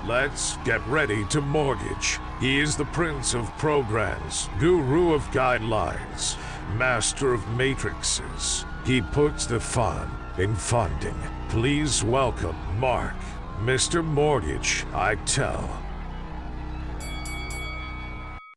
Let's get ready to mortgage. He is the prince of programs, guru of guidelines, master of matrices. He puts the fun in funding. Please welcome Mark, Mr. Mark-eitel.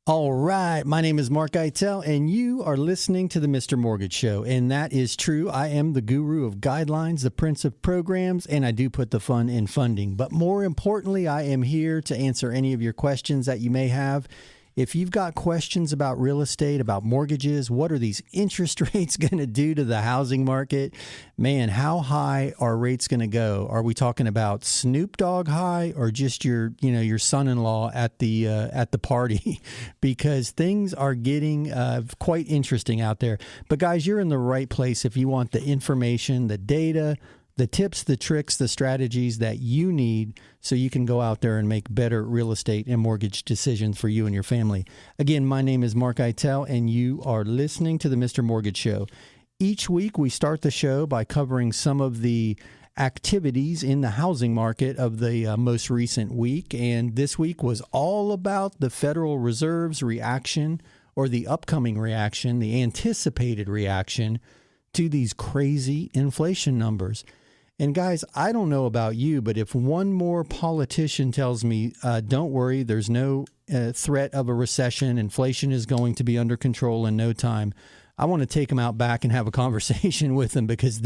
All right, my name is Mark-eitel, and you are listening to the Mr. Mortgage Show. And that is true. I am the guru of guidelines, the prince of programs, and I do put the fun in funding. But more importantly, I am here to answer any of your questions that you may have. If you've got questions about real estate, about mortgages, what are these interest rates going to do to the housing market? Man, how high are rates going to go? Are we talking about Snoop Dogg high or just your son-in-law at the party? Because things are getting quite interesting out there. But guys, you're in the right place if you want the information, the data, the tips, the tricks, the strategies that you need so you can go out there and make better real estate and mortgage decisions for you and your family. Again, my name is Mark-eitel, and you are listening to the Mr. Mortgage Show. Each week, we start the show by covering some of the activities in the housing market of the most recent week. And this week was all about the Federal Reserve's reaction, or the upcoming reaction, the anticipated reaction to these crazy inflation numbers. And guys, I don't know about you, but if one more politician tells me, don't worry, there's no threat of a recession, inflation is going to be under control in no time, I want to take him out back and have a conversation with him, because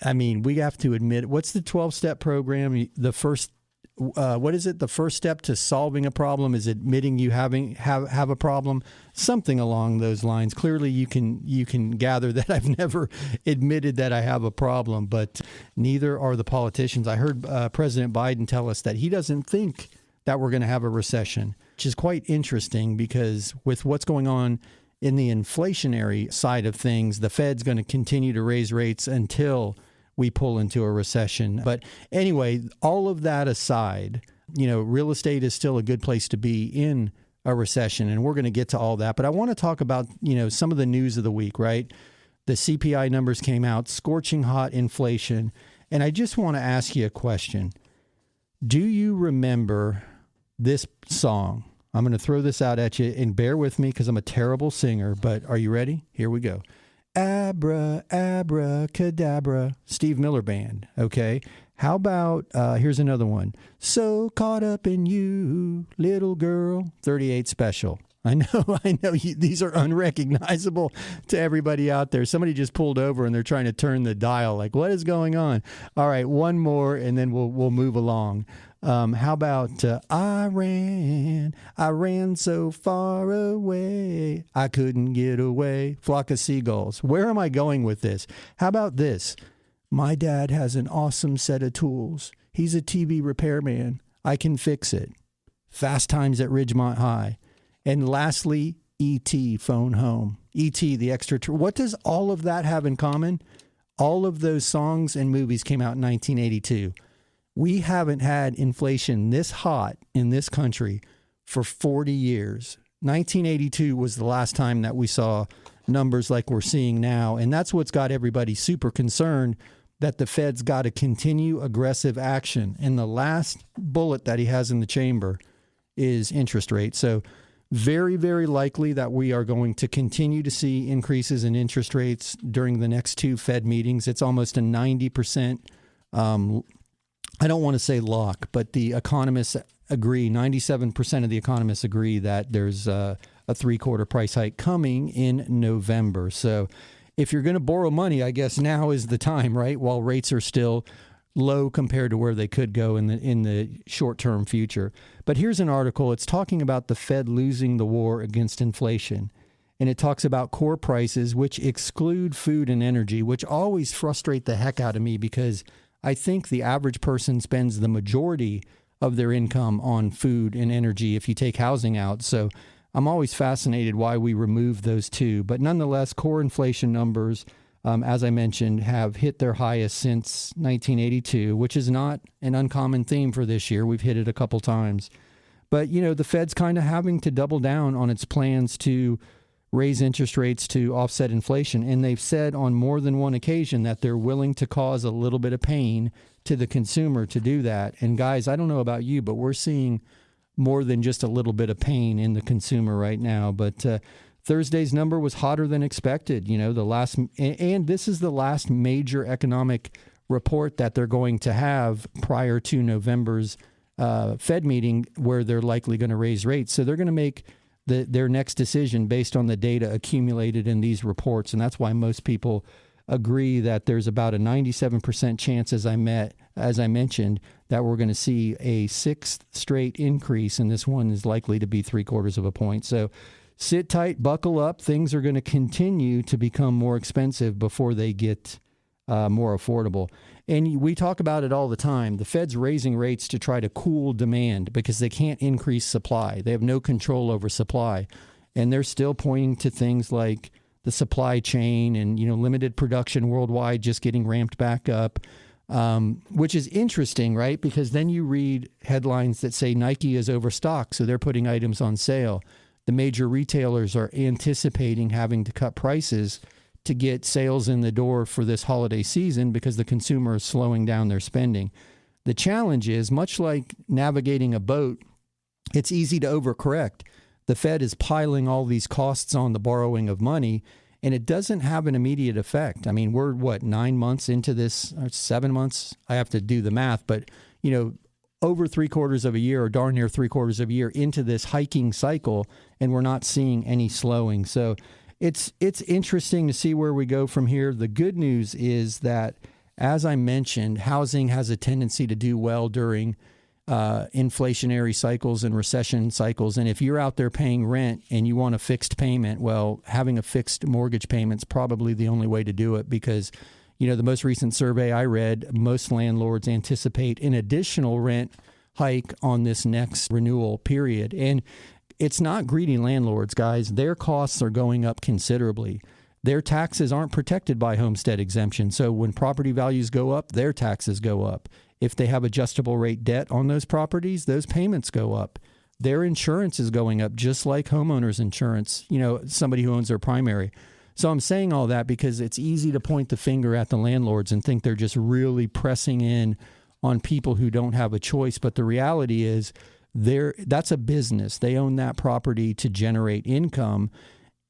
we have to admit, what's the 12-step program? The first, what is it? The first step to solving a problem is admitting you have a problem. Something along those lines. Clearly, you can gather that I've never admitted that I have a problem, but neither are the politicians. I heard President Biden tell us that he doesn't think that we're going to have a recession, which is quite interesting, because with what's going on in the inflationary side of things, the Fed's going to continue to raise rates until we pull into a recession. But anyway, all of that aside, real estate is still a good place to be in a recession, and we're going to get to all that. But I want to talk about, some of the news of the week, right? The CPI numbers came out, scorching hot inflation. And I just want to ask you a question. Do you remember this song? I'm going to throw this out at you, and bear with me because I'm a terrible singer, but are you ready? Here we go. Abra, abracadabra, Steve Miller Band, okay? How about, here's another one. So caught up in you, little girl, 38 Special. I know, these are unrecognizable to everybody out there. Somebody just pulled over and they're trying to turn the dial, like, what is going on? All right, one more, and then we'll move along. How about I ran so far away, I couldn't get away, flock of seagulls. Where am I going with this? How about this? My dad has an awesome set of tools. He's a TV repairman. I can fix it. Fast Times at Ridgemont High. And lastly, E.T. Phone Home. E.T. the extra. What does all of that have in common? All of those songs and movies came out in 1982. We haven't had inflation this hot in this country for 40 years. 1982 was the last time that we saw numbers like we're seeing now. And that's what's got everybody super concerned, that the Fed's got to continue aggressive action. And the last bullet that he has in the chamber is interest rates. So very, very likely that we are going to continue to see increases in interest rates during the next two Fed meetings. It's almost a 90%, I don't want to say lock, but the economists agree, 97% of the economists agree that there's a three-quarter price hike coming in November. So if you're going to borrow money, I guess now is the time, right? While rates are still low compared to where they could go in the short-term future. But here's an article. It's talking about the Fed losing the war against inflation. And it talks about core prices, which exclude food and energy, which always frustrate the heck out of me, because I think the average person spends the majority of their income on food and energy if you take housing out. So I'm always fascinated why we remove those two. But nonetheless, core inflation numbers, as I mentioned, have hit their highest since 1982, which is not an uncommon theme for this year. We've hit it a couple times. But, the Fed's kind of having to double down on its plans to raise interest rates to offset inflation. And they've said on more than one occasion that they're willing to cause a little bit of pain to the consumer to do that. And guys, I don't know about you, but we're seeing more than just a little bit of pain in the consumer right now. But Thursday's number was hotter than expected. You know, and this is the last major economic report that they're going to have prior to November's Fed meeting, where they're likely going to raise rates. So they're going to make their next decision based on the data accumulated in these reports. And that's why most people agree that there's about a 97% chance, as I mentioned, that we're going to see a sixth straight increase, and this one is likely to be 0.75 of a point. So sit tight, buckle up. Things are going to continue to become more expensive before they get more affordable. And we talk about it all the time. The Fed's raising rates to try to cool demand because they can't increase supply. They have no control over supply. And they're still pointing to things like the supply chain and, limited production worldwide just getting ramped back up, which is interesting, right? Because then you read headlines that say Nike is overstocked, so they're putting items on sale. The major retailers are anticipating having to cut prices to get sales in the door for this holiday season because the consumer is slowing down their spending. The challenge is, much like navigating a boat, it's easy to overcorrect. The Fed is piling all these costs on the borrowing of money, and it doesn't have an immediate effect. I mean, we're 9 months into this, or 7 months? I have to do the math, but over 3/4 of a year, or darn near 3/4 of a year into this hiking cycle, and we're not seeing any slowing. So it's interesting to see where we go from here. The good news is that, as I mentioned, housing has a tendency to do well during inflationary cycles and recession cycles. And if you're out there paying rent and you want a fixed payment, well, having a fixed mortgage payment is probably the only way to do it, because the most recent survey I read, most landlords anticipate an additional rent hike on this next renewal period. And it's not greedy landlords, guys. Their costs are going up considerably. Their taxes aren't protected by homestead exemption. So when property values go up, their taxes go up. If they have adjustable rate debt on those properties, those payments go up. Their insurance is going up, just like homeowners insurance, somebody who owns their primary. So I'm saying all that because it's easy to point the finger at the landlords and think they're just really pressing in on people who don't have a choice. But the reality is that's a business. They own that property to generate income.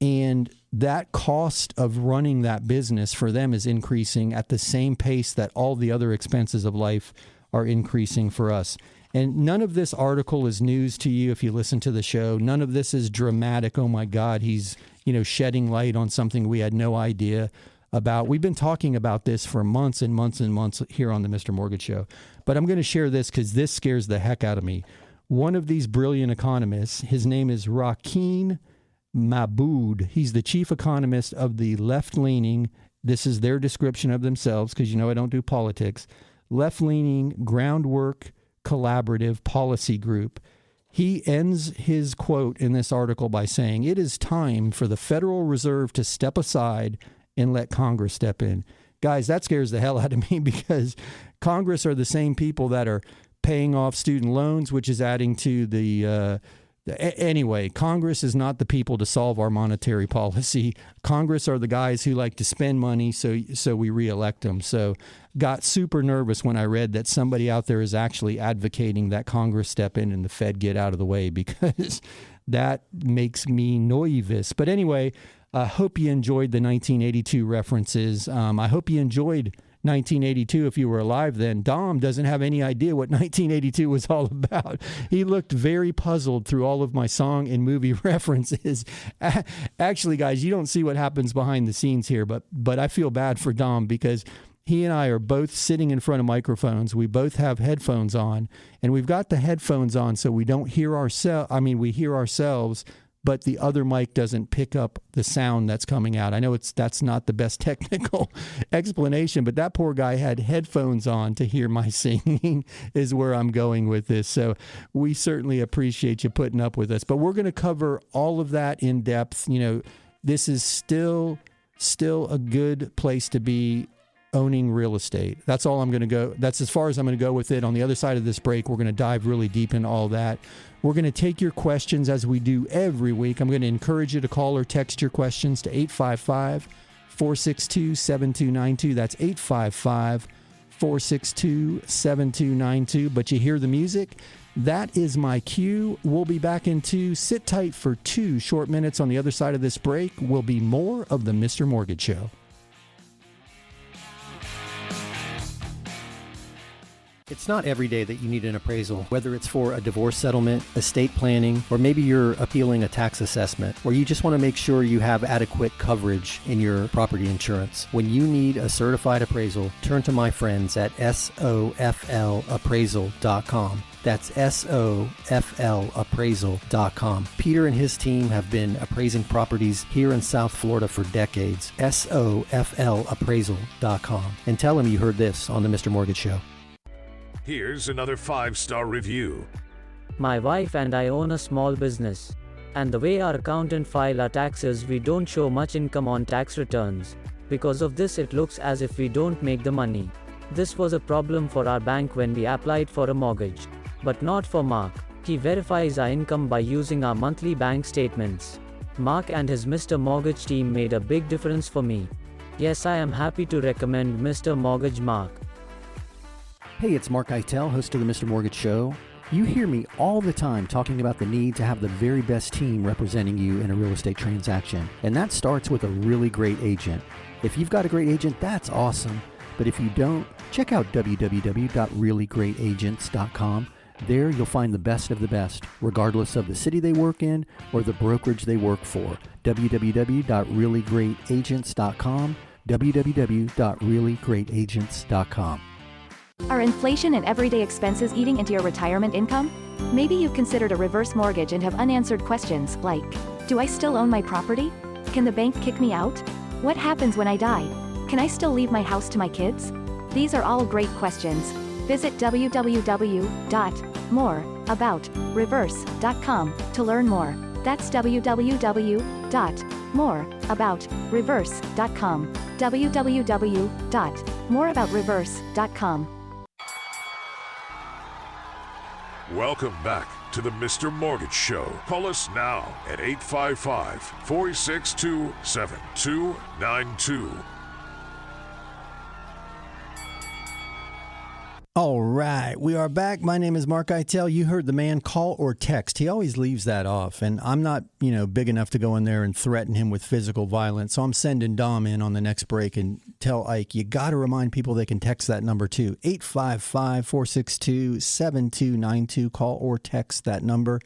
And that cost of running that business for them is increasing at the same pace that all the other expenses of life are increasing for us. And none of this article is news to you if you listen to the show. None of this is dramatic. Oh my God, he's shedding light on something we had no idea about. We've been talking about this for months and months and months here on the Mr. Mortgage Show. But I'm going to share this because this scares the heck out of me. One of these brilliant economists, his name is Rakeen Mabood. He's the chief economist of the left-leaning, this is their description of themselves because I don't do politics, left-leaning groundwork collaborative policy group. He ends his quote in this article by saying, "It is time for the Federal Reserve to step aside and let Congress step in." Guys, that scares the hell out of me because Congress are the same people that are paying off student loans, which is adding to anyway, Congress is not the people to solve our monetary policy. Congress are the guys who like to spend money, so we reelect them. So got super nervous when I read that somebody out there is actually advocating that Congress step in and the Fed get out of the way, because that makes me nervous. But anyway, I hope you enjoyed the 1982 references. I hope you enjoyed 1982 if you were alive then. Dom doesn't have any idea what 1982 was all about. He looked very puzzled through all of my song and movie references. Actually, guys, you don't see what happens behind the scenes here, but I feel bad for Dom because he and I are both sitting in front of microphones. We both have headphones on, and we've got the headphones on so we don't hear ourselves. I mean, we hear ourselves, but the other mic doesn't pick up the sound that's coming out. I know that's not the best technical explanation, but that poor guy had headphones on to hear my singing is where I'm going with this. So we certainly appreciate you putting up with us. But we're going to cover all of that in depth. This is still a good place to be owning real estate. That's all I'm going to go. That's as far as I'm going to go with it. On the other side of this break, we're going to dive really deep into all that. We're going to take your questions as we do every week. I'm going to encourage you to call or text your questions to 855-462-7292. That's 855-462-7292. But you hear the music? That is my cue. We'll be back in 2. Sit tight for 2 short minutes. On the other side of this break will be more of the Mr. Mortgage Show. It's not every day that you need an appraisal, whether it's for a divorce settlement, estate planning, or maybe you're appealing a tax assessment, or you just want to make sure you have adequate coverage in your property insurance. When you need a certified appraisal, turn to my friends at SOFLappraisal.com. That's SOFLappraisal.com. Peter and his team have been appraising properties here in South Florida for decades. SOFLappraisal.com. And tell them you heard this on the Mr. Mortgage Show. Here's another 5-star review. My wife and I own a small business. And the way our accountant files our taxes, we don't show much income on tax returns. Because of this, it looks as if we don't make the money. This was a problem for our bank when we applied for a mortgage. But not for Mark. He verifies our income by using our monthly bank statements. Mark and his Mr. Mortgage team made a big difference for me. Yes, I am happy to recommend Mr. Mortgage Mark. Hey, it's mark-eitel, host of the Mr. Mortgage Show. You hear me all the time talking about the need to have the very best team representing you in a real estate transaction. And that starts with a really great agent. If you've got a great agent, that's awesome. But if you don't, check out www.reallyGreatAgents.com. There you'll find the best of the best, regardless of the city they work in or the brokerage they work for. www.reallyGreatAgents.com. www.reallyGreatAgents.com. Are inflation and everyday expenses eating into your retirement income? Maybe you've considered a reverse mortgage and have unanswered questions like, do I still own my property? Can the bank kick me out? What happens when I die? Can I still leave my house to my kids? These are all great questions. Visit www.moreaboutreverse.com to learn more. That's www.moreaboutreverse.com. www.moreaboutreverse.com. Welcome back to the Mr. Mortgage Show. Call us now at 855-462-7292. All right, we are back. My name is mark-eitel. You heard the man call or text. He always leaves that off, and I'm not, big enough to go in there and threaten him with physical violence. So I'm sending Dom in on the next break and tell Ike, you got to remind people they can text that number too. 855-462-7292. Call or text that number,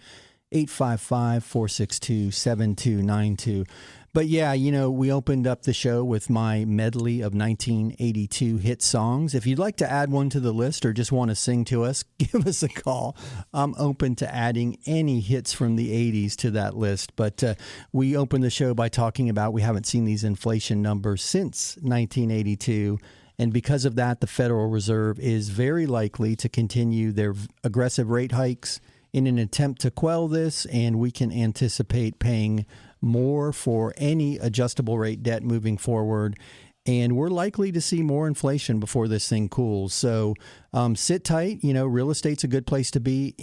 855-462-7292. But yeah, we opened up the show with my medley of 1982 hit songs. If you'd like to add one to the list or just want to sing to us, give us a call. I'm open to adding any hits from the 80s to that list. But we opened the show by talking about we haven't seen these inflation numbers since 1982. And because of that, the Federal Reserve is very likely to continue their aggressive rate hikes in an attempt to quell this, and we can anticipate paying more for any adjustable rate debt moving forward. And we're likely to see more inflation before this thing cools. So sit tight. Real estate's a good place to be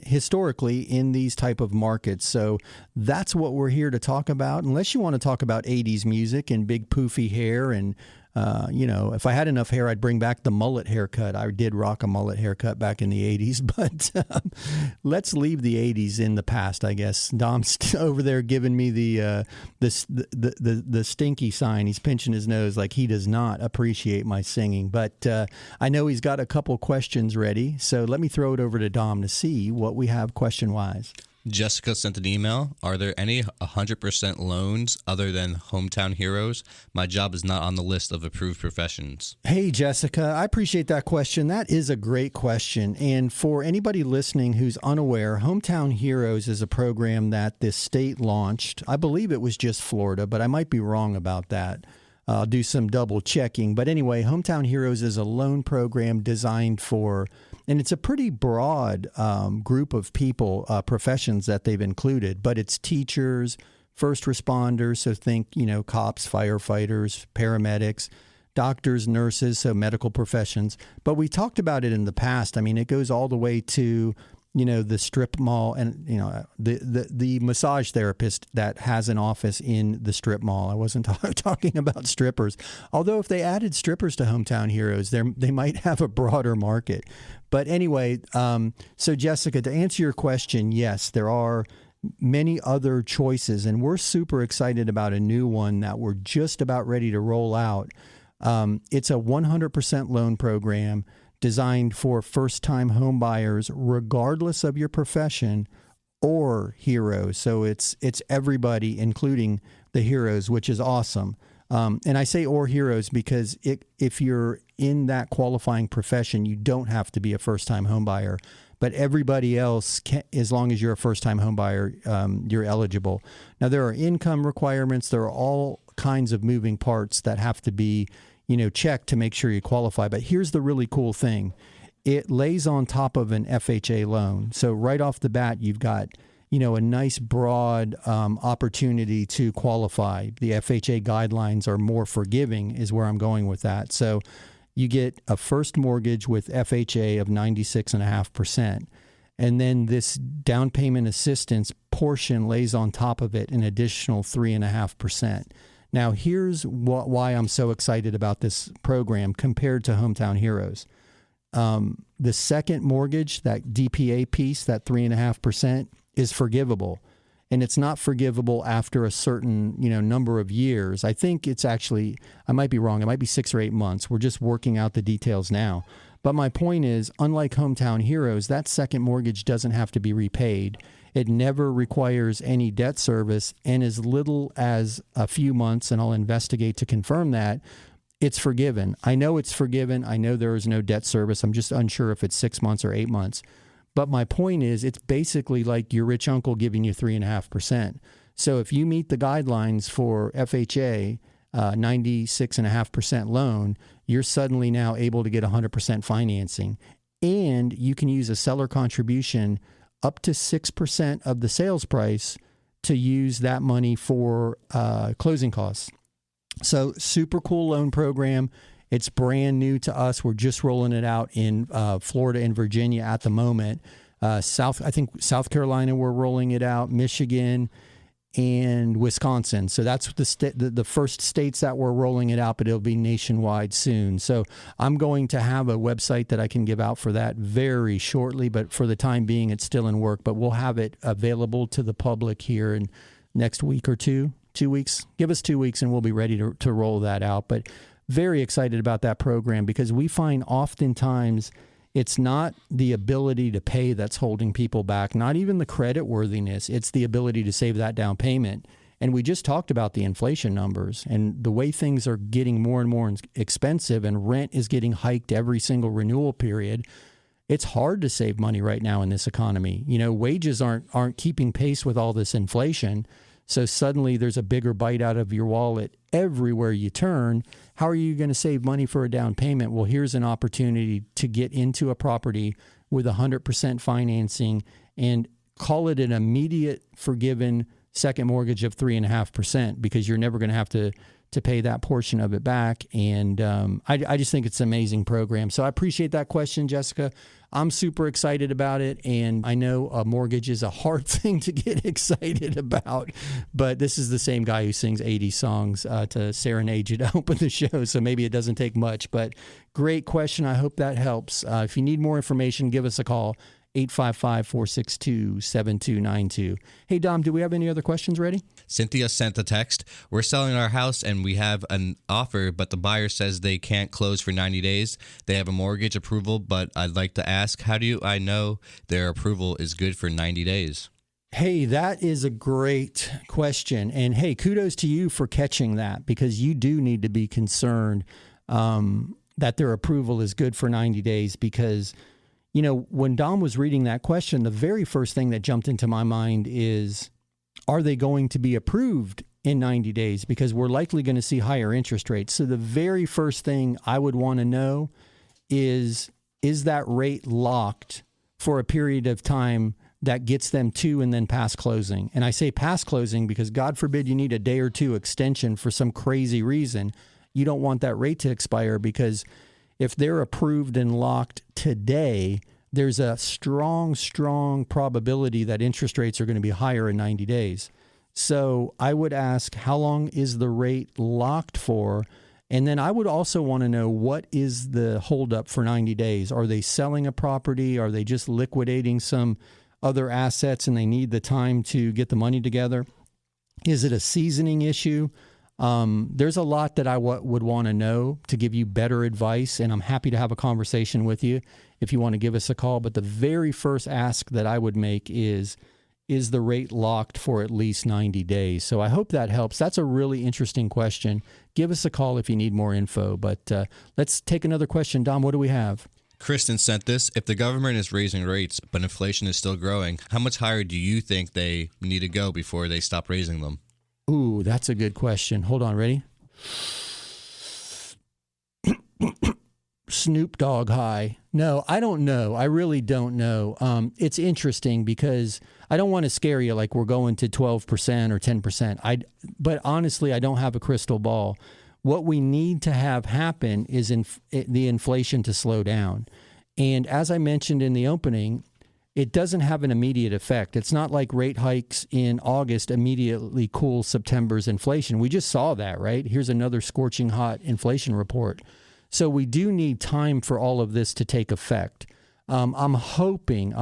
historically in these type of markets. So that's what we're here to talk about. Unless you want to talk about 80s music and big poofy hair and if I had enough hair, I'd bring back the mullet haircut. I did rock a mullet haircut back in the 80s, but let's leave the 80s in the past, I guess. Dom's over there giving me the stinky sign. He's pinching his nose like he does not appreciate my singing. But I know he's got a couple questions ready, so let me throw it over to Dom to see what we have question-wise. Jessica sent an email. Are there any 100% loans other than Hometown Heroes? My job is not on the list of approved professions. Hey, Jessica, I appreciate that question. That is a great question. And for anybody listening who's unaware, Hometown Heroes is a program that this state launched. I believe it was just Florida, but I might be wrong about that. I'll do some double checking. But anyway, Hometown Heroes is a loan program designed for, and it's a pretty broad group of people, professions that they've included, but it's teachers, first responders. So think, cops, firefighters, paramedics, doctors, nurses, so medical professions. But we talked about it in the past. I mean, it goes all the way to, the strip mall and, the massage therapist that has an office in the strip mall. I wasn't talking about strippers. Although if they added strippers to Hometown Heroes, they might have a broader market. But anyway, so Jessica, to answer your question, yes, there are many other choices, and we're super excited about a new one that we're just about ready to roll out. It's a 100% loan program designed for first-time home buyers, regardless of your profession or heroes. So it's everybody, including the heroes, which is awesome. And I say or heroes because if you're in that qualifying profession, you don't have to be a first-time home buyer. But everybody else, as long as you're a first-time home buyer, you're eligible. Now, there are income requirements. There are all kinds of moving parts that have to be check to make sure you qualify. But here's the really cool thing. It lays on top of an FHA loan. So right off the bat, you've got, a nice broad opportunity to qualify. The FHA guidelines are more forgiving is where I'm going with that. So you get a first mortgage with FHA of 96.5%. And then this down payment assistance portion lays on top of it an additional 3.5%. Now, here's why I'm so excited about this program compared to Hometown Heroes. The second mortgage, that DPA piece, that 3.5%, is forgivable. And it's not forgivable after a certain, number of years. I think it's actually, I might be wrong, it might be 6 or 8 months. We're just working out the details now. But my point is, unlike Hometown Heroes, that second mortgage doesn't have to be repaid. It never requires any debt service, and as little as a few months, and I'll investigate to confirm that, it's forgiven. I know it's forgiven. I know there is no debt service. I'm just unsure if it's 6 months or 8 months. But my point is, it's basically like your rich uncle giving you 3.5%. So if you meet the guidelines for FHA, 96.5% loan, you're suddenly now able to get 100% financing. And you can use a seller contribution up to 6% of the sales price to use that money for closing costs. So super cool loan program. It's brand new to us. We're just rolling it out in Florida and Virginia at the moment. South Carolina, we're rolling it out, Michigan, and Wisconsin. So that's the first states that we're rolling it out, but it'll be nationwide soon. So I'm going to have a website that I can give out for that very shortly, but for the time being, it's still in work. But we'll have it available to the public here in next week or 2 weeks. Give us 2 weeks and we'll be ready to roll that out. But very excited about that program because we find oftentimes it's not the ability to pay that's holding people back, not even the credit worthiness. It's the ability to save that down payment. And we just talked about the inflation numbers and the way things are getting more and more expensive and rent is getting hiked every single renewal period. It's hard to save money right now in this economy. Wages aren't keeping pace with all this inflation. So suddenly there's a bigger bite out of your wallet everywhere you turn. How are you going to save money for a down payment? Well, here's an opportunity to get into a property with 100% financing and call it an immediate forgiven second mortgage of 3.5% because you're never going to have to pay that portion of it back. And I just think it's an amazing program. So I appreciate that question, Jessica. I'm super excited about it. And I know a mortgage is a hard thing to get excited about, but this is the same guy who sings 80 songs to serenade you to open the show. So maybe it doesn't take much, but great question. I hope that helps. If you need more information, give us a call. 855-462-7292. Hey, Dom, do we have any other questions ready? Cynthia sent a text. We're selling our house and we have an offer, but the buyer says they can't close for 90 days. They have a mortgage approval, but I'd like to ask, how do I know their approval is good for 90 days? Hey, that is a great question. And hey, kudos to you for catching that because you do need to be concerned that their approval is good for 90 days because when Dom was reading that question, the very first thing that jumped into my mind is, are they going to be approved in 90 days? Because we're likely going to see higher interest rates. So the very first thing I would want to know is that rate locked for a period of time that gets them to and then past closing? And I say past closing because God forbid you need a day or two extension for some crazy reason. you don't want that rate to expire, because if they're approved and locked today, there's a strong probability that interest rates are going to be higher in 90 days. So I would ask, how long is the rate locked for? And then I would also want to know, what is the holdup for 90 days? Are they selling a property? Are they just liquidating some other assets and they need the time to get the money together? Is it a seasoning issue? There's a lot that I would want to know to give you better advice, and I'm happy to have a conversation with you if you want to give us a call. But the very first ask that I would make is the rate locked for at least 90 days? So I hope that helps. That's a really interesting question. Give us a call if you need more info. But let's take another question. Dom, what do we have? Kristen sent this. If the government is raising rates, but inflation is still growing, how much higher do you think they need to go before they stop raising them? Ooh, that's a good question. Hold on, ready? Snoop Dogg high. No, I don't know. I really don't know. It's interesting because I don't want to scare you like we're going to 12% or 10%. But honestly, I don't have a crystal ball. What we need to have happen is the inflation to slow down. And as I mentioned in the opening, it doesn't have an immediate effect. It's not like rate hikes in August immediately cool September's inflation. We just saw that, right? Here's another scorching hot inflation report. So we do need time for all of this to take effect. I'm hoping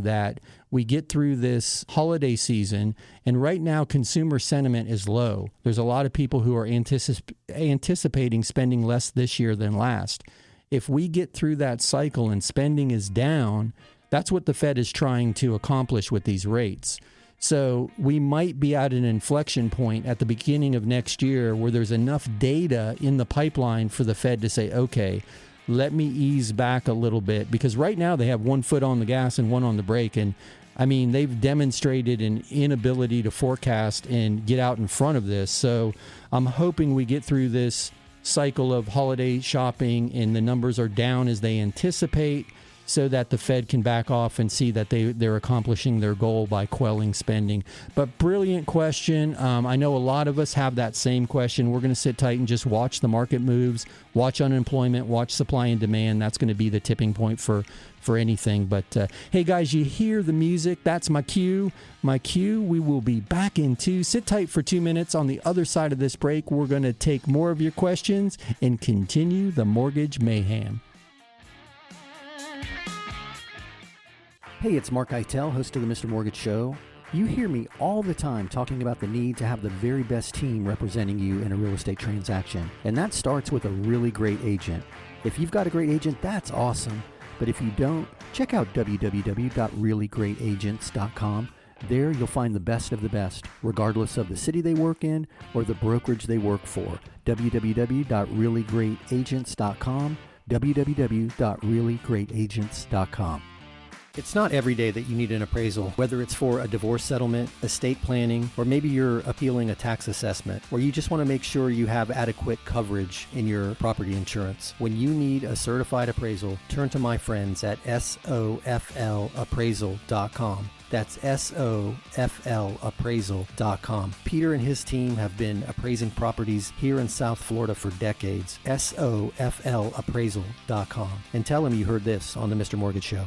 that we get through this holiday season, and right now consumer sentiment is low. There's a lot of people who are anticipating spending less this year than last. If we get through that cycle and spending is down, that's what the Fed is trying to accomplish with these rates. So we might be at an inflection point at the beginning of next year where there's enough data in the pipeline for the Fed to say, okay, let me ease back a little bit, because right now they have one foot on the gas and one on the brake. And I mean, they've demonstrated an inability to forecast and get out in front of this. So I'm hoping we get through this cycle of holiday shopping and the numbers are down as they anticipate, so that the Fed can back off and see that they're accomplishing their goal by quelling spending. But brilliant question. I know a lot of us have that same question. We're going to sit tight and just watch the market moves, watch unemployment, watch supply and demand. That's going to be the tipping point for anything. But hey, guys, you hear the music. That's my cue. We will be back in 2. Sit tight for 2 minutes. On the other side of this break, we're going to take more of your questions and continue the mortgage mayhem. Hey, it's mark-eitel, host of the Mr. Mortgage Show. You hear me all the time talking about the need to have the very best team representing you in a real estate transaction. And that starts with a really great agent. If you've got a great agent, that's awesome. But if you don't, check out www.reallyGreatAgents.com. There you'll find the best of the best, regardless of the city they work in or the brokerage they work for. www.reallyGreatAgents.com, www.reallyGreatAgents.com. It's not every day that you need an appraisal, whether it's for a divorce settlement, estate planning, or maybe you're appealing a tax assessment, or you just want to make sure you have adequate coverage in your property insurance. When you need a certified appraisal, turn to my friends at SOFLappraisal.com. That's SOFLappraisal.com. Peter and his team have been appraising properties here in South Florida for decades. SOFLappraisal.com. And tell them you heard this on the Mr. Mortgage Show.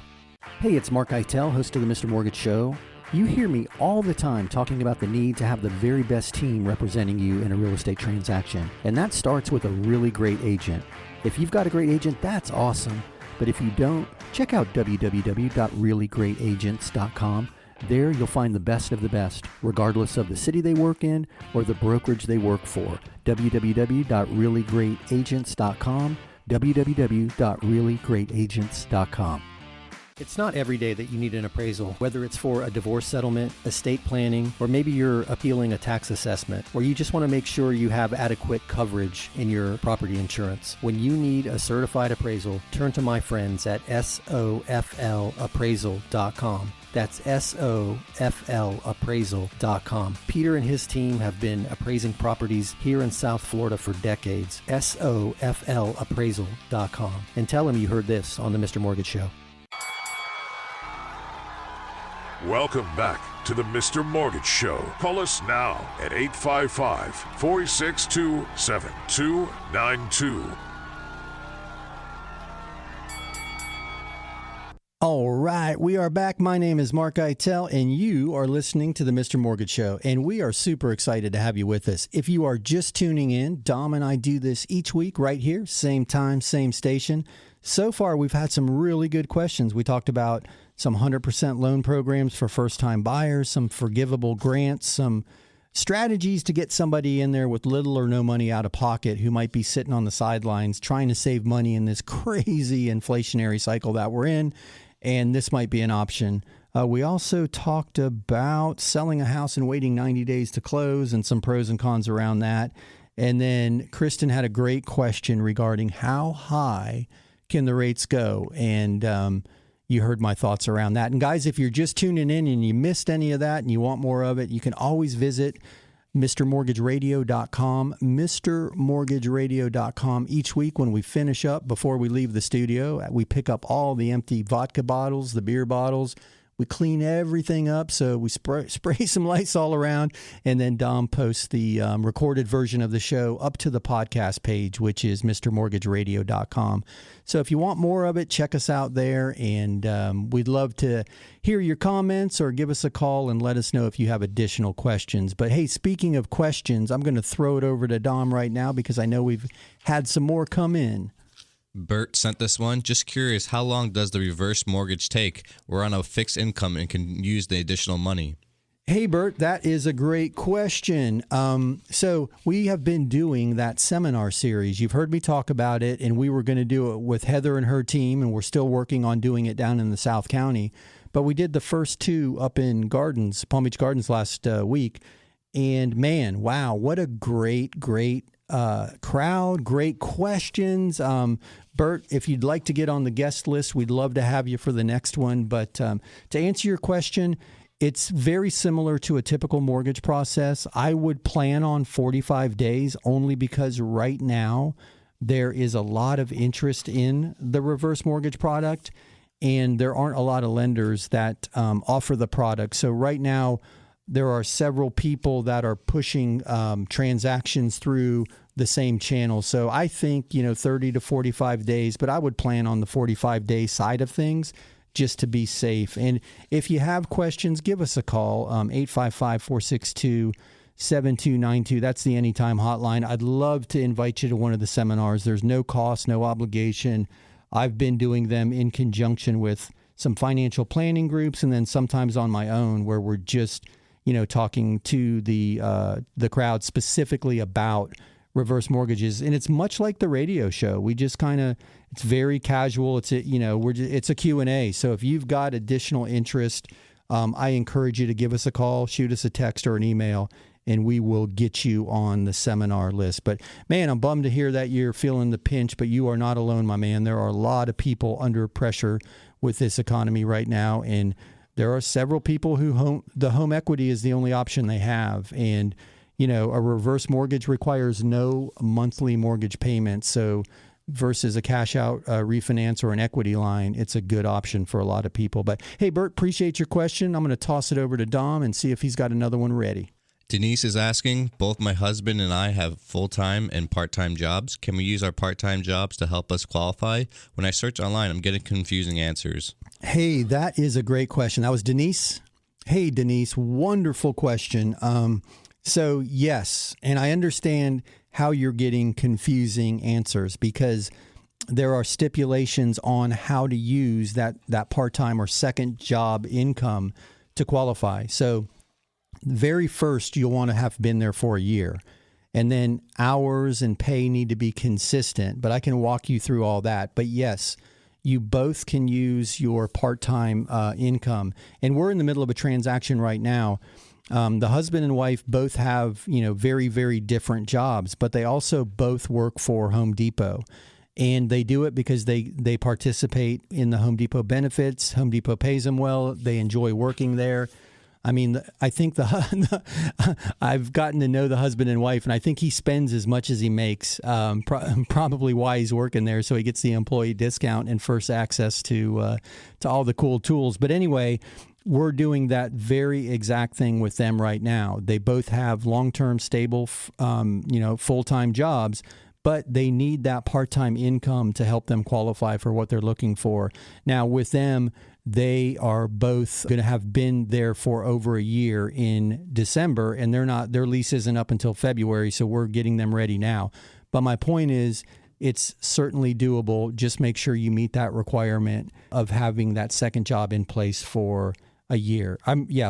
Hey, it's mark-eitel, host of the Mr. Mortgage Show. You hear me all the time talking about the need to have the very best team representing you in a real estate transaction. And that starts with a really great agent. If you've got a great agent, that's awesome. But if you don't, check out www.reallyGreatAgents.com. There you'll find the best of the best, regardless of the city they work in or the brokerage they work for. www.reallyGreatAgents.com, www.reallyGreatAgents.com. It's not every day that you need an appraisal, whether it's for a divorce settlement, estate planning, or maybe you're appealing a tax assessment, or you just want to make sure you have adequate coverage in your property insurance. When you need a certified appraisal, turn to my friends at SOFLappraisal.com. That's SOFLappraisal.com. Peter and his team have been appraising properties here in South Florida for decades. SOFLappraisal.com. And tell them you heard this on the Mr. Mortgage Show. Welcome back to the Mr. Mortgage Show. Call us now at 855-462-7292. All right, we are back. My name is Mark-eitel, and you are listening to the Mr. Mortgage Show, and we are super excited to have you with us. If you are just tuning in, Dom and I do this each week right here, same time, same station. So far, we've had some really good questions. We talked about some 100% loan programs for first-time buyers, some forgivable grants, some strategies to get somebody in there with little or no money out of pocket who might be sitting on the sidelines trying to save money in this crazy inflationary cycle that we're in. And this might be an option. We also talked about selling a house and waiting 90 days to close and some pros and cons around that. And then Kristen had a great question regarding how high can the rates go? And you heard my thoughts around that. And guys, if you're just tuning in and you missed any of that and you want more of it, you can always visit MrMortgageRadio.com, MrMortgageRadio.com. Each week when we finish up, before we leave the studio, we pick up all the empty vodka bottles, the beer bottles. We clean everything up, so we spray some lights all around, and then Dom posts the recorded version of the show up to the podcast page, which is MrMortgageRadio.com. So if you want more of it, check us out there, and we'd love to hear your comments or give us a call and let us know if you have additional questions. But hey, speaking of questions, I'm going to throw it over to Dom right now because I know we've had some more come in. Bert sent this one. Just curious, how long does the reverse mortgage take? We're on a fixed income and can use the additional money. Hey, Bert, that is a great question. So we have been doing that seminar series. You've heard me talk about it, and we were going to do it with Heather and her team, and we're still working on doing it down in the South County. But we did the first two up in Palm Beach Gardens last week. And man, wow, what a great crowd, great questions. Bert, if you'd like to get on the guest list, we'd love to have you for the next one. But to answer your question, it's very similar to a typical mortgage process. I would plan on 45 days only because right now there is a lot of interest in the reverse mortgage product, and there aren't a lot of lenders that offer the product. So right now, there are several people that are pushing transactions through the same channel. So I think, 30 to 45 days, but I would plan on the 45-day side of things just to be safe. And if you have questions, give us a call, 855-462-7292. That's the Anytime hotline. I'd love to invite you to one of the seminars. There's no cost, no obligation. I've been doing them in conjunction with some financial planning groups and then sometimes on my own where we're just talking to the crowd specifically about reverse mortgages. And it's much like the radio show. We just it's very casual. It's a Q&A. So if you've got additional interest, I encourage you to give us a call, shoot us a text or an email, and we will get you on the seminar list. But man, I'm bummed to hear that you're feeling the pinch, but you are not alone, my man. There are a lot of people under pressure with this economy right now. And there are several people who the home equity is the only option they have. And, a reverse mortgage requires no monthly mortgage payment. So versus a cash-out refinance or an equity line, it's a good option for a lot of people. But hey, Bert, appreciate your question. I'm going to toss it over to Dom and see if he's got another one ready. Denise is asking, both my husband and I have full-time and part-time jobs. Can we use our part-time jobs to help us qualify? When I search online, I'm getting confusing answers. Hey, that is a great question. That was Denise. Hey, Denise, wonderful question. So yes, and I understand how you're getting confusing answers because there are stipulations on how to use that part-time or second job income to qualify. So very first, you'll want to have been there for a year. And then hours and pay need to be consistent. But I can walk you through all that. But yes, you both can use your part-time income. And we're in the middle of a transaction right now. The husband and wife both have, very, very different jobs, but they also both work for Home Depot. And they do it because they participate in the Home Depot benefits. Home Depot pays them well. They enjoy working there. I mean, I think I've gotten to know the husband and wife, and I think he spends as much as he makes, probably why he's working there, so he gets the employee discount and first access to all the cool tools. But anyway, we're doing that very exact thing with them right now. They both have long-term, stable, full-time jobs, but they need that part-time income to help them qualify for what they're looking for. Now, with them, they are both going to have been there for over a year in December, and their lease isn't up until February, so we're getting them ready now. But my point is, it's certainly doable. Just make sure you meet that requirement of having that second job in place for a year.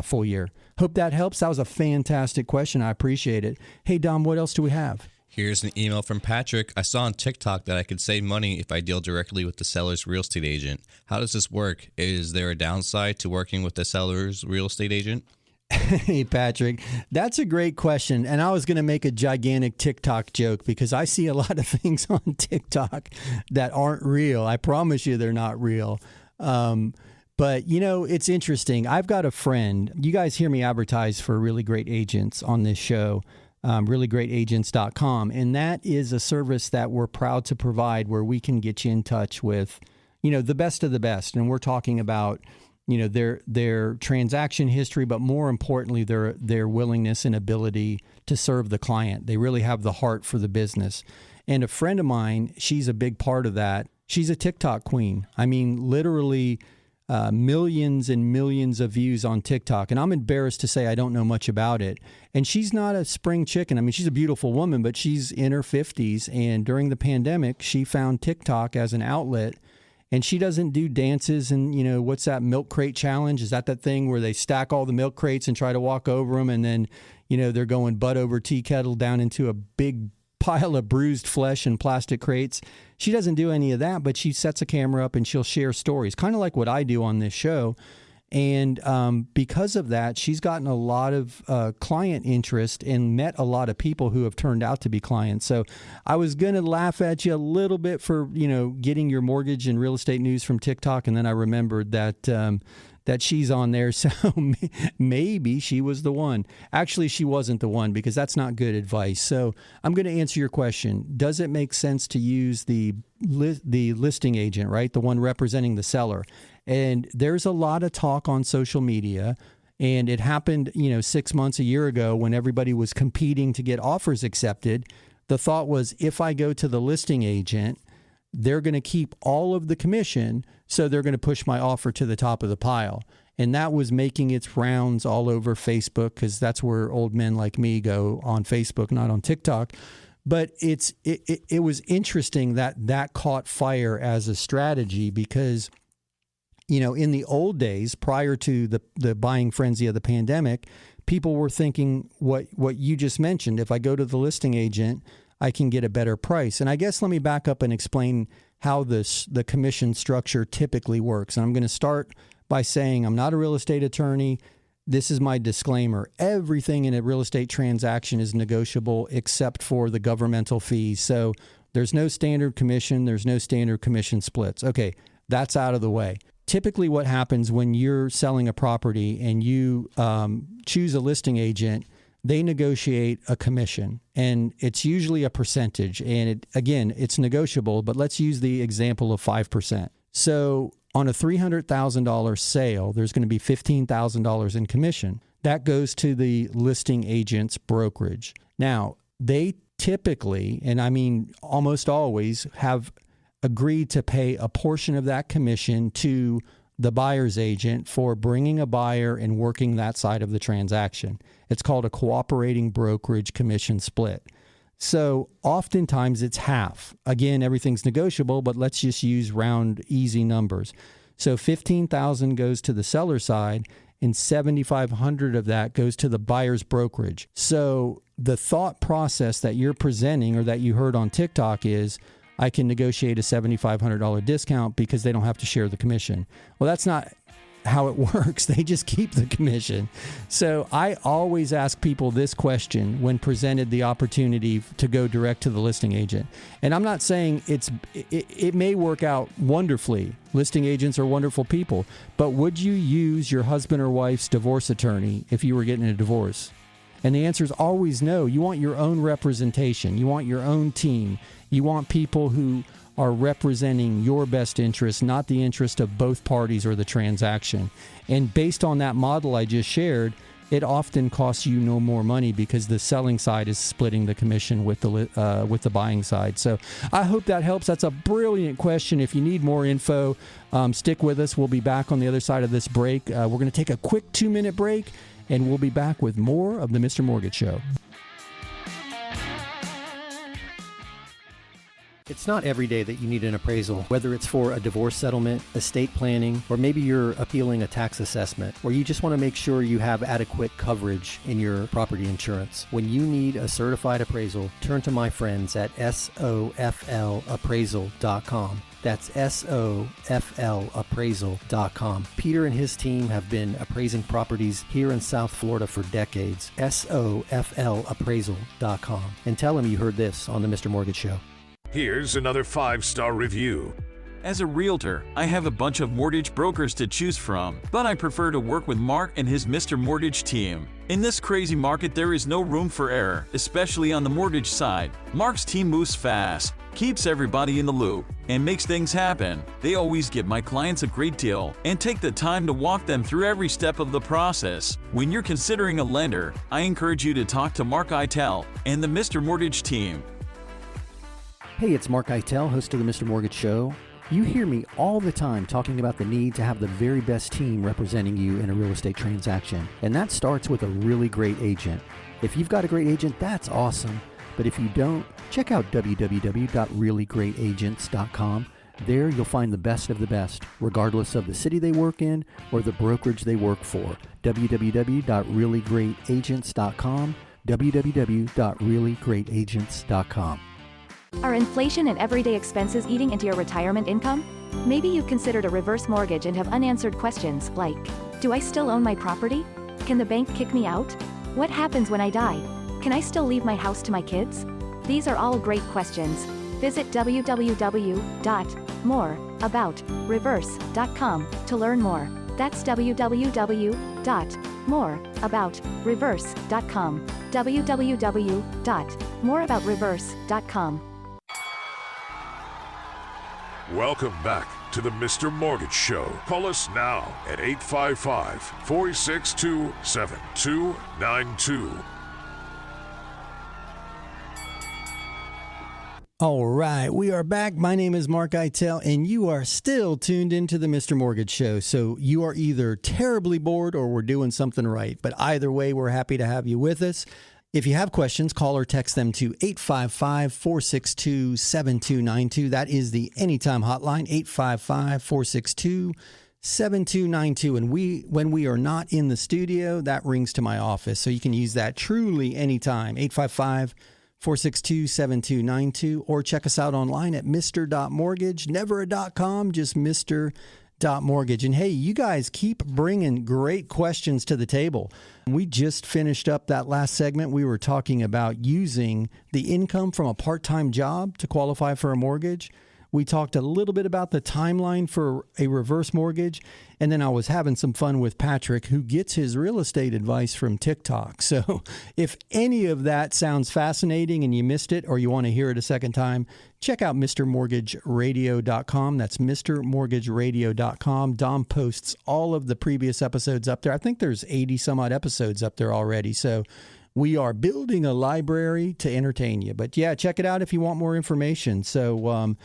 Full year. Hope that helps. That was a fantastic question. I appreciate it. Hey, Dom, what else do we have? Here's an email from Patrick. I saw on TikTok that I could save money if I deal directly with the seller's real estate agent. How does this work? Is there a downside to working with the seller's real estate agent? Hey, Patrick, that's a great question. And I was going to make a gigantic TikTok joke because I see a lot of things on TikTok that aren't real. I promise you they're not real. But, it's interesting. I've got a friend. You guys hear me advertise for really great agents on this show, reallyGreatAgents.com. And that is a service that we're proud to provide where we can get you in touch with, the best of the best. And we're talking about their transaction history, but more importantly, their willingness and ability to serve the client. They really have the heart for the business. And a friend of mine, she's a big part of that. She's a TikTok queen. I mean, literally millions and millions of views on TikTok. And I'm embarrassed to say I don't know much about it. And she's not a spring chicken. I mean, she's a beautiful woman, but she's in her 50s. And during the pandemic, she found TikTok as an outlet. And she doesn't do dances and, what's that milk crate challenge? Is that thing where they stack all the milk crates and try to walk over them and then, they're going butt over tea kettle down into a big pile of bruised flesh and plastic crates? She doesn't do any of that, but she sets a camera up and she'll share stories, kind of like what I do on this show. And because of that, she's gotten a lot of client interest and met a lot of people who have turned out to be clients. So I was going to laugh at you a little bit for, getting your mortgage and real estate news from TikTok. And then I remembered that she's on there. So maybe she was the one. Actually, she wasn't the one because that's not good advice. So I'm going to answer your question. Does it make sense to use the listing agent, right? The one representing the seller? And there's a lot of talk on social media, and it happened, 6 months, a year ago when everybody was competing to get offers accepted. The thought was, if I go to the listing agent, they're going to keep all of the commission, so they're going to push my offer to the top of the pile. And that was making its rounds all over Facebook because that's where old men like me go on Facebook, not on TikTok. But it was interesting that caught fire as a strategy because in the old days, prior to the buying frenzy of the pandemic, people were thinking what you just mentioned. If I go to the listing agent, I can get a better price. And I guess let me back up and explain how the commission structure typically works. And I'm going to start by saying I'm not a real estate attorney. This is my disclaimer. Everything in a real estate transaction is negotiable except for the governmental fees. So there's no standard commission. There's no standard commission splits. Okay, that's out of the way. Typically what happens when you're selling a property and you choose a listing agent, they negotiate a commission, and it's usually a percentage. And it's negotiable, but let's use the example of 5%. So on a $300,000 sale, there's going to be $15,000 in commission. That goes to the listing agent's brokerage. Now, they typically, and I mean almost always, have agreed to pay a portion of that commission to the buyer's agent for bringing a buyer and working that side of the transaction. It's called a cooperating brokerage commission split. So oftentimes it's half. Again, everything's negotiable, but let's just use round, easy numbers. So $15,000 goes to the seller side, and $7,500 of that goes to the buyer's brokerage. So the thought process that you're presenting or that you heard on TikTok is, I can negotiate a $7,500 discount because they don't have to share the commission. Well, that's not how it works. They just keep the commission. So I always ask people this question when presented the opportunity to go direct to the listing agent. And I'm not saying it may work out wonderfully. Listing agents are wonderful people. But would you use your husband or wife's divorce attorney if you were getting a divorce? And the answer is always no. You want your own representation. You want your own team. You want people who are representing your best interest, not the interest of both parties or the transaction. And based on that model I just shared, it often costs you no more money because the selling side is splitting the commission with the buying side. So I hope that helps. That's a brilliant question. If you need more info, stick with us. We'll be back on the other side of this break. We're going to take a quick 2-minute break, and we'll be back with more of the Mr. Mortgage Show. It's not every day that you need an appraisal, whether it's for a divorce settlement, estate planning, or maybe you're appealing a tax assessment, or you just want to make sure you have adequate coverage in your property insurance. When you need a certified appraisal, turn to my friends at SOFLappraisal.com. That's SOFLappraisal.com. Peter and his team have been appraising properties here in South Florida for decades. SOFLappraisal.com. And tell them you heard this on the Mr. Mortgage Show. Here's another 5-star review. As a realtor, I have a bunch of mortgage brokers to choose from, but I prefer to work with Mark and his Mr. Mortgage team. In this crazy market, there is no room for error, especially on the mortgage side. Mark's team moves fast, keeps everybody in the loop, and makes things happen. They always give my clients a great deal and take the time to walk them through every step of the process. When you're considering a lender, I encourage you to talk to mark-eitel and the Mr. Mortgage team. Hey, it's Mark-eitel, host of the Mr. Mortgage Show. You hear me all the time talking about the need to have the very best team representing you in a real estate transaction. And that starts with a really great agent. If you've got a great agent, that's awesome. But if you don't, check out www.reallyGreatAgents.com. There you'll find the best of the best, regardless of the city they work in or the brokerage they work for. www.reallyGreatAgents.com. www.reallyGreatAgents.com. Are inflation and everyday expenses eating into your retirement income? Maybe you've considered a reverse mortgage and have unanswered questions like, do I still own my property? Can the bank kick me out? What happens when I die? Can I still leave my house to my kids? These are all great questions. Visit www.moreaboutreverse.com to learn more. That's www.moreaboutreverse.com. www.moreaboutreverse.com. Welcome back to the Mr. Mortgage Show. Call us now at 855-462-7292. All right, we are back. My name is Mark-eitel, and you are still tuned into the Mr. Mortgage Show. So you are either terribly bored or we're doing something right. But either way, we're happy to have you with us. If you have questions, call or text them to 855-462-7292. That is the Anytime hotline, 855-462-7292. And when we are not in the studio, that rings to my office. So you can use that truly anytime, 855-462-7292, or check us out online at mr.mortgage, never a .com, just mr.mortgage. And hey, you guys keep bringing great questions to the table. We just finished up that last segment. We were talking about using the income from a part-time job to qualify for a mortgage. We talked a little bit about the timeline for a reverse mortgage. And then I was having some fun with Patrick, who gets his real estate advice from TikTok. So if any of that sounds fascinating and you missed it or you want to hear it a second time, check out MrMortgageRadio.com. That's MrMortgageRadio.com. Dom posts all of the previous episodes up there. I think there's 80 some odd episodes up there already. So we are building a library to entertain you. But yeah, check it out if you want more information. So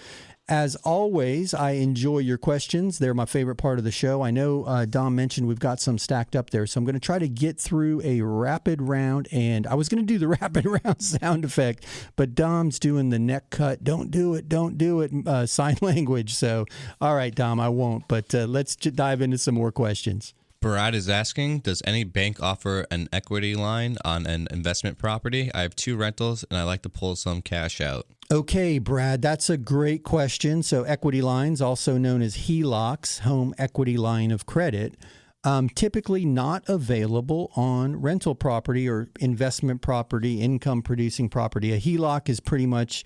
as always, I enjoy your questions. They're my favorite part of the show. I know Dom mentioned we've got some stacked up there, so I'm going to try to get through a rapid round. And I was going to do the rapid round sound effect, but Dom's doing the neck cut, don't do it, sign language. So, all right, Dom, I won't. But let's dive into some more questions. Brad is asking, does any bank offer an equity line on an investment property? I have 2 rentals, and I like to pull some cash out. Okay, Brad, that's a great question. So equity lines, also known as HELOCs, home equity line of credit, typically not available on rental property or investment property, income-producing property. A HELOC is pretty much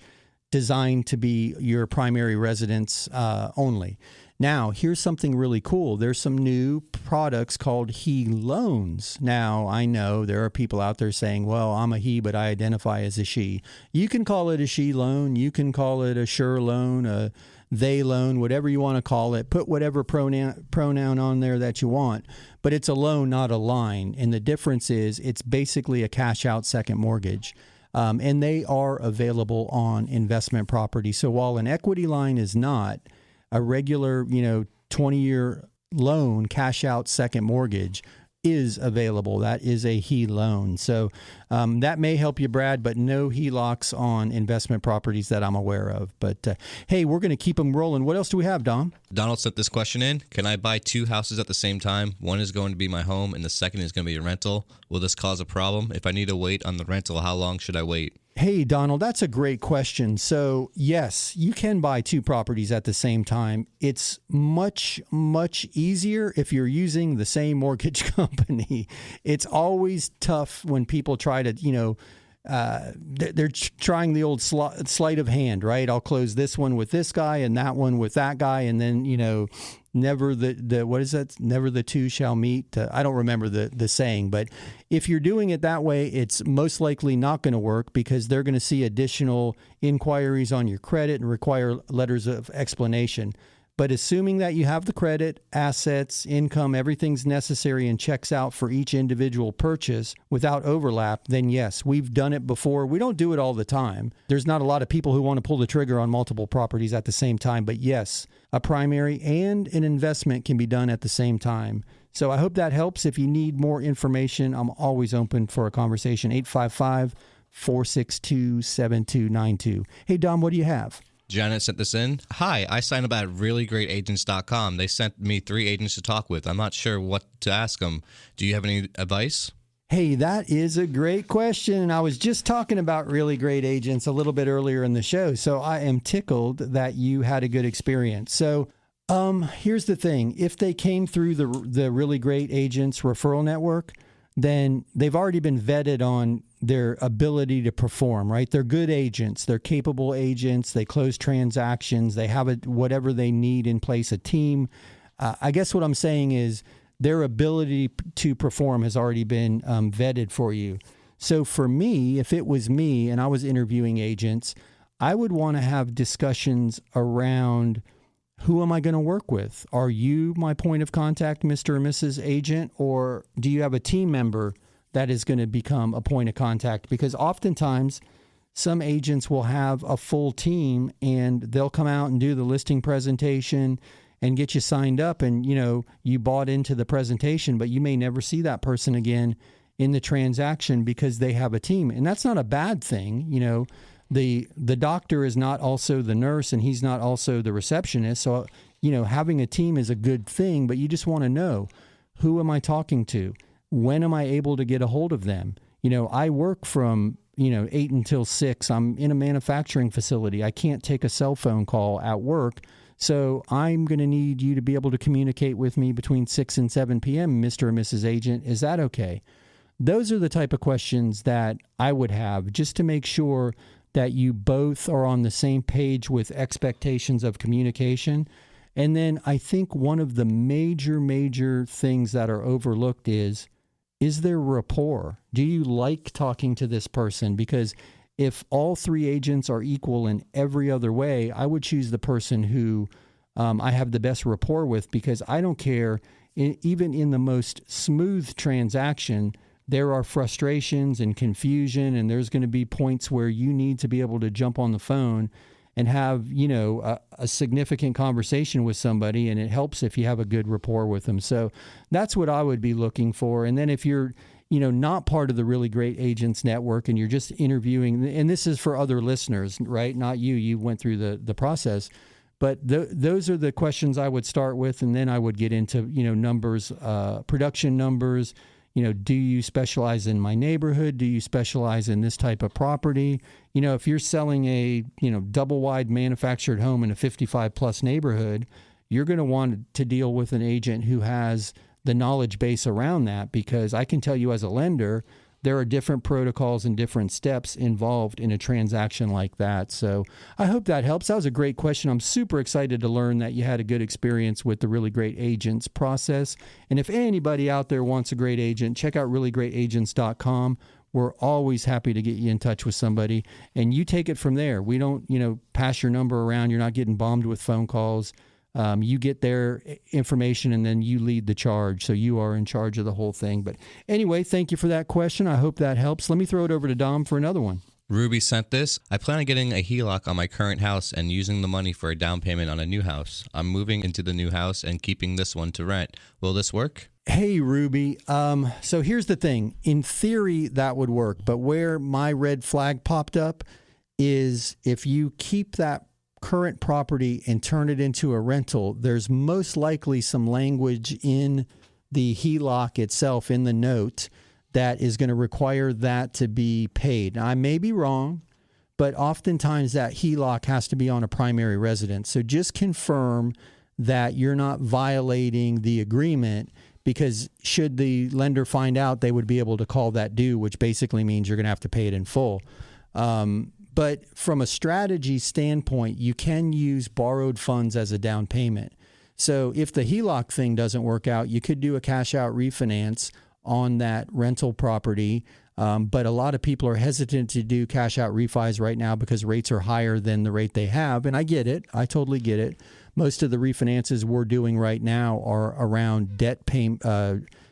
designed to be your primary residence only. Now, here's something really cool. There's some new products called he-loans. Now, I know there are people out there saying, well, I'm a he, but I identify as a she. You can call it a she loan. You can call it a sure loan, a they loan, whatever you want to call it. Put whatever pronoun on there that you want. But it's a loan, not a line. And the difference is it's basically a cash-out second mortgage. And they are available on investment property. So while an equity line is not, a regular, 20-year loan, cash out second mortgage is available. That is a he-loan. So that may help you, Brad, but no HELOCs on investment properties that I'm aware of. But hey, we're going to keep them rolling. What else do we have, Dom? Donald sent this question in. Can I buy two houses at the same time? One is going to be my home and the second is going to be a rental. Will this cause a problem? If I need to wait on the rental, how long should I wait? Hey, Donald, that's a great question. So, yes, you can buy two properties at the same time. It's much, much easier if you're using the same mortgage company. It's always tough when people try to, they're trying the old sleight of hand, right? I'll close this one with this guy and that one with that guy. And then, never what is that? Never the two shall meet. I don't remember the saying, but if you're doing it that way, it's most likely not going to work because they're going to see additional inquiries on your credit and require letters of explanation. But assuming that you have the credit, assets, income, everything's necessary and checks out for each individual purchase without overlap, then yes, we've done it before. We don't do it all the time. There's not a lot of people who want to pull the trigger on multiple properties at the same time. But yes, a primary and an investment can be done at the same time. So I hope that helps. If you need more information, I'm always open for a conversation. 855-462-7292. Hey, Dom, what do you have? Janet sent this in. Hi, I signed up at reallyGreatAgents.com. They sent me 3 agents to talk with. I'm not sure what to ask them. Do you have any advice? Hey, that is a great question. I was just talking about Really Great Agents a little bit earlier in the show, so I am tickled that you had a good experience. So here's the thing. If they came through the Really Great Agents referral network, then they've already been vetted on their ability to perform, right? They're good agents. They're capable agents. They close transactions. They have whatever they need in place, a team. I guess what I'm saying is their ability to perform has already been vetted for you. So for me, if it was me and I was interviewing agents, I would want to have discussions around who am I going to work with? Are you my point of contact, Mr. or Mrs. Agent, or do you have a team member that is going to become a point of contact? Because oftentimes some agents will have a full team and they'll come out and do the listing presentation and get you signed up and, you bought into the presentation, but you may never see that person again in the transaction because they have a team. And that's not a bad thing. The doctor is not also the nurse and he's not also the receptionist. So, having a team is a good thing, but you just want to know, who am I talking to? When am I able to get a hold of them? I work from, 8 until 6. I'm in a manufacturing facility. I can't take a cell phone call at work. So I'm going to need you to be able to communicate with me between 6 and 7 p.m., Mr. or Mrs. Agent. Is that okay? Those are the type of questions that I would have just to make sure that you both are on the same page with expectations of communication. And then I think one of the major things that are overlooked is there rapport? Do you like talking to this person? Because if all 3 agents are equal in every other way, I would choose the person who I have the best rapport with, because I don't care, even in the most smooth transaction, there are frustrations and confusion, and there's going to be points where you need to be able to jump on the phone and have, a significant conversation with somebody, and it helps if you have a good rapport with them. So that's what I would be looking for. And then if you're, not part of the Really Great Agents network and you're just interviewing, and this is for other listeners, right? Not you went through the process. But those are the questions I would start with, and then I would get into, numbers, production numbers. Do you specialize in my neighborhood? Do you specialize in this type of property? If you're selling a, double wide manufactured home in a 55 plus neighborhood, you're going to want to deal with an agent who has the knowledge base around that, because I can tell you as a lender, there are different protocols and different steps involved in a transaction like that. So I hope that helps. That was a great question. I'm super excited to learn that you had a good experience with the Really Great Agents process. And if anybody out there wants a great agent, check out reallyGreatAgents.com. We're always happy to get you in touch with somebody, and you take it from there. We don't, pass your number around. You're not getting bombed with phone calls. You get their information, and then you lead the charge. So you are in charge of the whole thing. But anyway, thank you for that question. I hope that helps. Let me throw it over to Dom for another one. Ruby sent this. I plan on getting a HELOC on my current house and using the money for a down payment on a new house. I'm moving into the new house and keeping this one to rent. Will this work? Hey, Ruby. So here's the thing. In theory, that would work. But where my red flag popped up is if you keep that current property and turn it into a rental, there's most likely some language in the HELOC itself, in the note, that is going to require that to be paid. Now, I may be wrong, but oftentimes that HELOC has to be on a primary residence. So just confirm that you're not violating the agreement, because should the lender find out, they would be able to call that due, which basically means you're going to have to pay it in full. But from a strategy standpoint, you can use borrowed funds as a down payment. So if the HELOC thing doesn't work out, you could do a cash-out refinance on that rental property. But a lot of people are hesitant to do cash-out refis right now because rates are higher than the rate they have. And I get it. I totally get it. Most of the refinances we're doing right now are around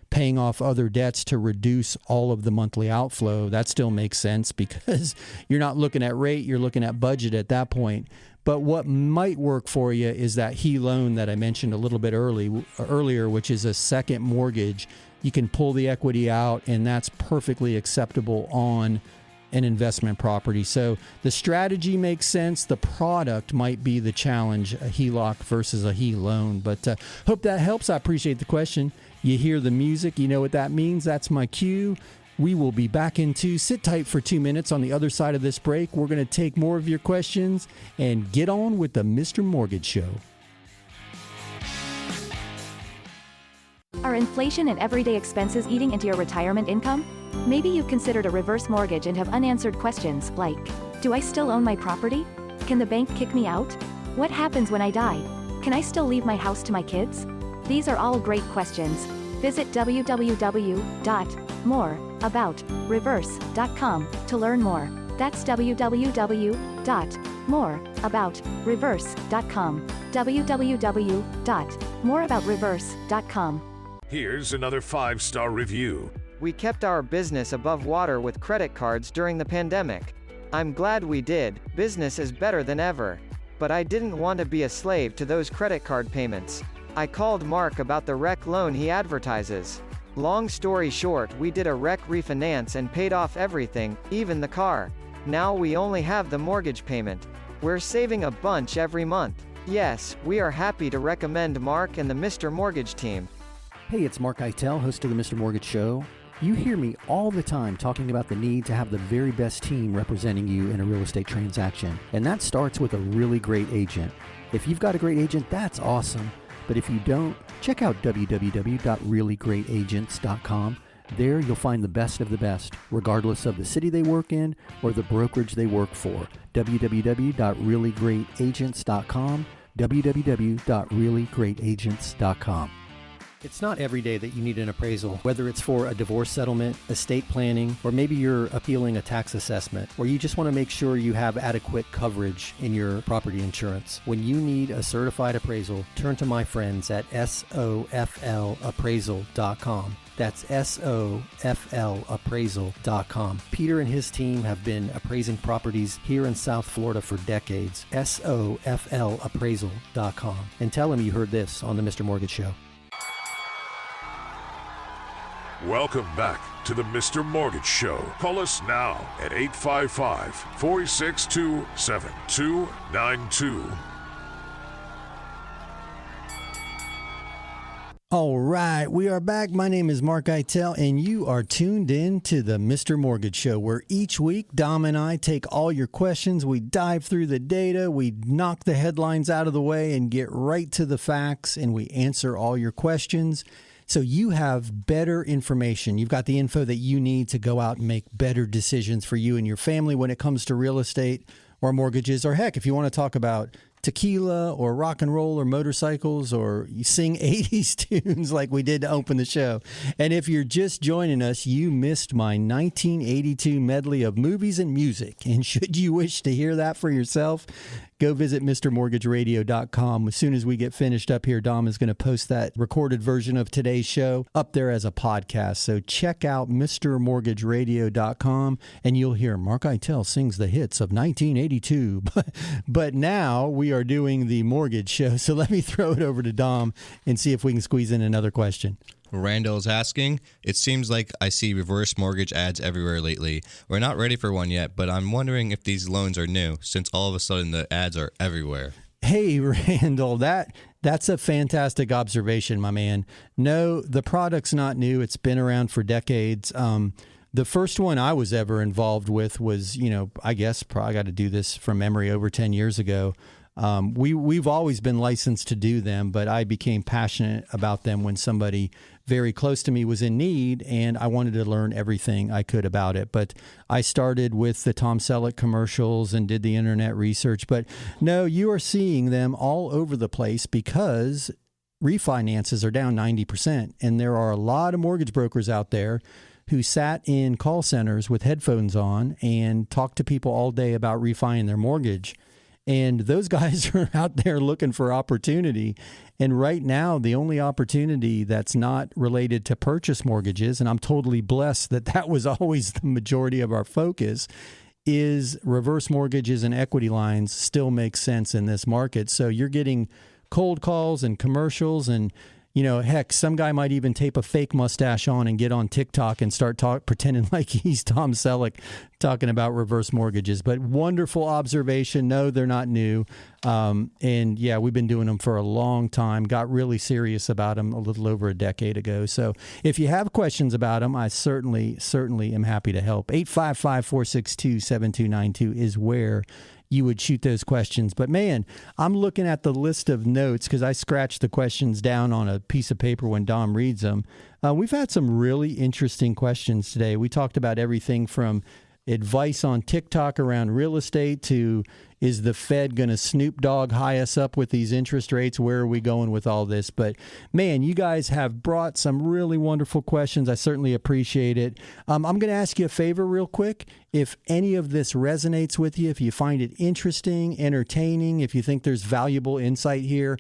paying off other debts to reduce all of the monthly outflow. That still makes sense because you're not looking at rate, you're looking at budget at that point. But what might work for you is that fha-loan that I mentioned a little bit earlier, which is a second mortgage. You can pull the equity out, and that's perfectly acceptable on an investment property. So the strategy makes sense. The product might be the challenge, a HELOC versus a fha-loan. But hope that helps. I appreciate the question. You hear the music. You know what that means. That's my cue. We will be back in two. Sit tight for 2 minutes. On the other side of this break, we're going to take more of your questions and get on with the Mr. Mortgage Show. Are inflation and everyday expenses eating into your retirement income? Maybe you've considered a reverse mortgage and have unanswered questions like, do I still own my property? Can the bank kick me out? What happens when I die? Can I still leave my house to my kids? These are all great questions. Visit www.moreaboutreverse.com to learn more. That's www.moreaboutreverse.com. www.moreaboutreverse.com. Here's another 5-star review. We kept our business above water with credit cards during the pandemic. I'm glad we did. Business is better than ever. But I didn't want to be a slave to those credit card payments. I called Mark about the REC loan he advertises. Long story short, we did a REC refinance and paid off everything, even the car. Now we only have the mortgage payment. We're saving a bunch every month. Yes, we are happy to recommend Mark and the Mr. Mortgage team. Hey, it's mark-eitel, host of the Mr. Mortgage Show. You hear me all the time talking about the need to have the very best team representing you in a real estate transaction. And that starts with a really great agent. If you've got a great agent, that's awesome. But if you don't, check out www.reallyGreatAgents.com. There you'll find the best of the best, regardless of the city they work in or the brokerage they work for. www.reallyGreatAgents.com. www.reallyGreatAgents.com. It's not every day that you need an appraisal, whether it's for a divorce settlement, estate planning, or maybe you're appealing a tax assessment, or you just want to make sure you have adequate coverage in your property insurance. When you need a certified appraisal, turn to my friends at SOFLappraisal.com. That's SOFLappraisal.com. Peter and his team have been appraising properties here in South Florida for decades. SOFLappraisal.com. And tell them you heard this on the Mr. Mortgage Show. Welcome back to the Mr. Mortgage Show. Call us now at 855-462-7292. All right, we are back. My name is mark-eitel, and you are tuned in to the Mr. Mortgage Show, where each week Dom and I take all your questions, we dive through the data, we knock the headlines out of the way and get right to the facts, and we answer all your questions. So you have better information. You've got the info that you need to go out and make better decisions for you and your family when it comes to real estate or mortgages, or heck, if you want to talk about tequila or rock and roll or motorcycles, or you sing 80s tunes like we did to open the show. And if you're just joining us, you missed my 1982 medley of movies and music. And should you wish to hear that for yourself, go visit MrMortgageRadio.com. As soon as we get finished up here, Dom is going to post that recorded version of today's show up there as a podcast. So check out MrMortgageRadio.com and you'll hear Mark Eitel sings the hits of 1982. But now we are doing the mortgage show. So let me throw it over to Dom and see if we can squeeze in another question. Randall is asking, it seems like I see reverse mortgage ads everywhere lately. We're not ready for one yet, but I'm wondering if these loans are new, since all of a sudden the ads are everywhere. Hey, Randall, that's a fantastic observation, my man. No, the product's not new. It's been around for decades. The first one I was ever involved with was, I guess probably got to do this from memory, over 10 years ago. We've always been licensed to do them, but I became passionate about them when somebody very close to me was in need, and I wanted to learn everything I could about it. But I started with the Tom Selleck commercials and did the internet research. But no, you are seeing them all over the place because refinances are down 90%, and there are a lot of mortgage brokers out there who sat in call centers with headphones on and talked to people all day about refining their mortgage. And those guys are out there looking for opportunity. And right now, the only opportunity that's not related to purchase mortgages, and I'm totally blessed that that was always the majority of our focus, is reverse mortgages and equity lines still make sense in this market. So you're getting cold calls and commercials and, heck, some guy might even tape a fake mustache on and get on TikTok and start pretending like he's Tom Selleck talking about reverse mortgages. But wonderful observation. No, they're not new. And yeah, we've been doing them for a long time. Got really serious about them a little over a decade ago. So if you have questions about them, I certainly am happy to help. 855-462-7292 is where you would shoot those questions. But man, I'm looking at the list of notes because I scratched the questions down on a piece of paper when Dom reads them. We've had some really interesting questions today. We talked about everything from advice on TikTok around real estate to, is the Fed going to Snoop Dogg high us up with these interest rates? Where are we going with all this? But man, you guys have brought some really wonderful questions. I certainly appreciate it. I'm going to ask you a favor real quick. If any of this resonates with you, if you find it interesting, entertaining, if you think there's valuable insight here,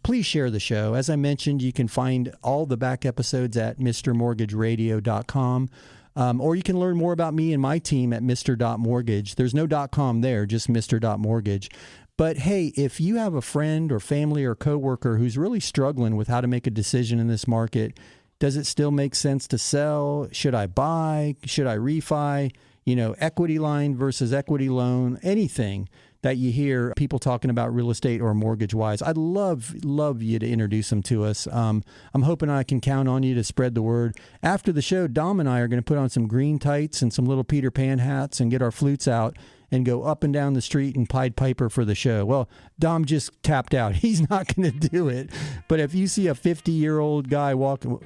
please share the show. As I mentioned, you can find all the back episodes at MrMortgageRadio.com. Or you can learn more about me and my team at Mr.Mortgage. There's no .com there, just Mr.Mortgage. But hey, if you have a friend or family or coworker who's really struggling with how to make a decision in this market, does it still make sense to sell? Should I buy? Should I refi? Equity line versus equity loan, anything that you hear people talking about real estate or mortgage-wise, I'd love you to introduce them to us. I'm hoping I can count on you to spread the word. After the show, Dom and I are going to put on some green tights and some little Peter Pan hats and get our flutes out and go up and down the street and Pied Piper for the show. Well, Dom just tapped out. He's not going to do it. But if you see a 50-year-old guy walking,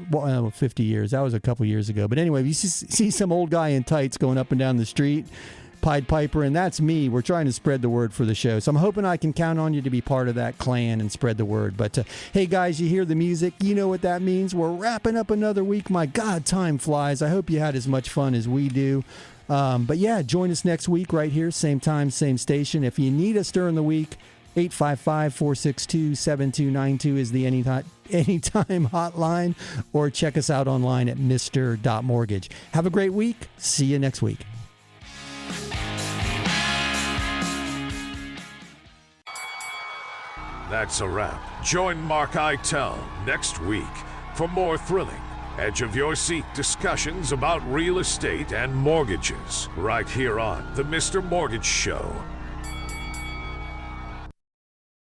50 years, that was a couple years ago. But anyway, if you see some old guy in tights going up and down the street, Pied Piper, and that's me. We're trying to spread the word for the show. So I'm hoping I can count on you to be part of that clan and spread the word. But hey, guys, you hear the music. You know what that means. We're wrapping up another week. My God, time flies. I hope you had as much fun as we do. But yeah, join us next week right here. Same time, same station. If you need us during the week, 855-462-7292 is the anytime hotline, or check us out online at Mr.Mortgage. Have a great week. See you next week. That's a wrap. Join Mark Eitel next week for more thrilling, edge-of-your-seat discussions about real estate and mortgages right here on The Mr. Mortgage Show.